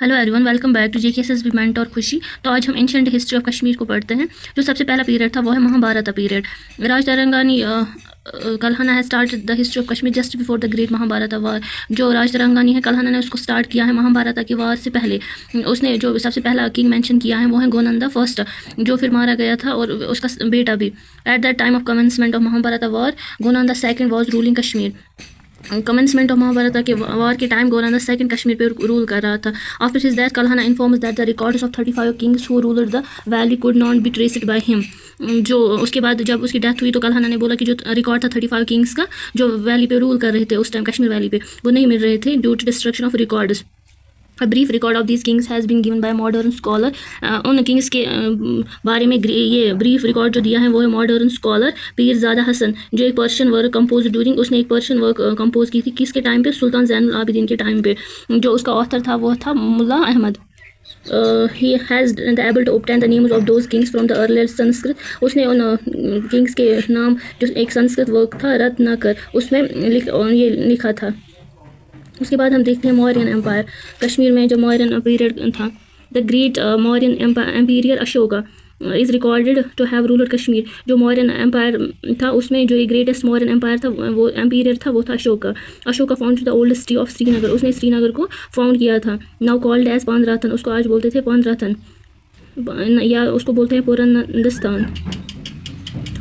Hello everyone, welcome back to JKSSB mentor Khushi. तो आज हम एंशिएंट हिस्ट्री ऑफ कश्मीर को पढ़ते हैं। जो सबसे पहला पीरियड था वो है महाभारत पीरियड। राज तरंगानी कल्हना है start the history of Kashmir just before the great Mahabharata war. जो राज तरंगानी है कल्हना ने उसको स्टार्ट किया है महाभारत के वार से पहले। उसने जो सबसे पहला किंग मेंशन किया है वो है गोनंदा फर्स्ट, जो फिर मारा गया था, और उसका बेटा भी। At the time of commencement of Mahabharata war Gonanda second was ruling Kashmir. Commencement of Mahabharata के वार के टाइम गोनंदा सेकंड कश्मीर पे रूल कर रहा था। After his death Kalhana informs that the records of 35 kings who ruled the valley could not be traced by him. जो उसके बाद जब उसकी डेथ हुई तो कल्हना ने बोला कि जो रिकॉर्ड था 35 किंग्स का जो वैली पे रूल कर रहे थे उस टाइम कश्मीर वैली पे, वो नहीं मिल रहे थे due to destruction of records. A brief record of these kings has been given by modern scholar। उन किंग्स के बारे में ये ब्रीफ रिकॉर्ड जो दिया है वो है मॉडर्न स्कॉलर पीरजादा हसन, जो एक पर्शियन वर्क कंपोज ड्यूरिंग, उसने एक पर्शियन वर्क कंपोज की थी किसके टाइम पे, सुल्तान ज़ैनुल आबिदीन के टाइम पे। जो उसका ऑथर था वो था मुल्ला Ahmad. he has able to obtain the names of those kings from the earlier Sanskrit. उसने उन किंग्स के नाम जो एक संस्कृत वर्क था रत्नाकर उसमें ये लिखा था। उसके बाद हम देखते हैं मौर्यन एम्पायर। कश्मीर में जो मौर्यन पीरियड था, the great Mauryan emperor Ashoka is recorded to have ruled Kashmir. जो मौर्यन एम्पायर था उसमें जो ग्रेटेस्ट मौर्यन एम्पायर था वो एम्पीरियर था वो था Ashoka. Ashoka found the old city of Srinagar, उसने श्रीनगर को फाउंड किया था। नाउ कॉल्ड एज पांदरातन, उसको आज बोलते थे पांदरातन या उसको बोलते हैं Purandastan.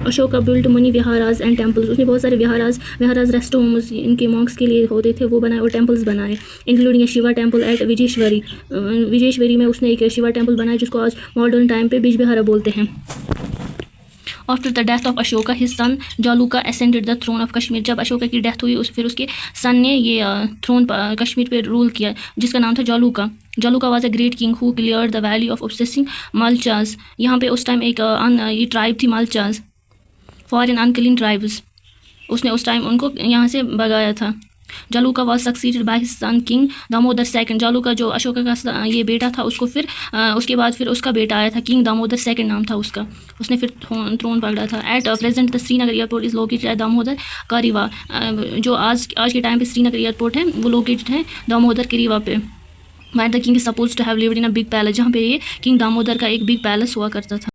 Ashoka built many viharas and temples, उसने बहुत सारे विहाराज रेस्ट होम्स इनके मॉन्क्स के लिए होते थे वो बनाए और टेम्पल्स बनाए, including a Shiva temple at Vijeshwari में उसने एक शिवा टेम्पल बनाया जिसको आज मॉडर्न टाइम पे बिजबिहारा बोलते हैं। After the death of Ashoka his son Jaluka ascended the throne of Kashmir. जब अशोका की डेथ हुई फिर उसके सन ने ये थ्रोन कश्मीर पे रूल किया जिसका नाम था Jaluka. Jaluka was a great king who cleared the valley of obsessing mlecchas. यहाँ पे उस टाइम एक ये ट्राइब थी मालचाज, फॉरेन अनक्लीन ट्राइब्स, उसने उस टाइम उनको यहाँ से भगाया था। Jaluka was succeeded by his son king Damodar second. Jaluka जो अशोका का ये बेटा था उसको फिर उसके बाद फिर उसका बेटा आया था, किंग दामोदर सेकंड नाम था उसका, उसने फिर थ्रोन पकड़ा था। At present the Srinagar airport is located at Damodar Karewa. जो आज के टाइम पे श्रीनगर एयरपोर्ट है वो लोकेटेड है दामोदर करीवा पे। Where the king is suppose to have lived in a big palace, जहाँ पे ये किंग दामोदर का एक बिग पैलेस हुआ करता था।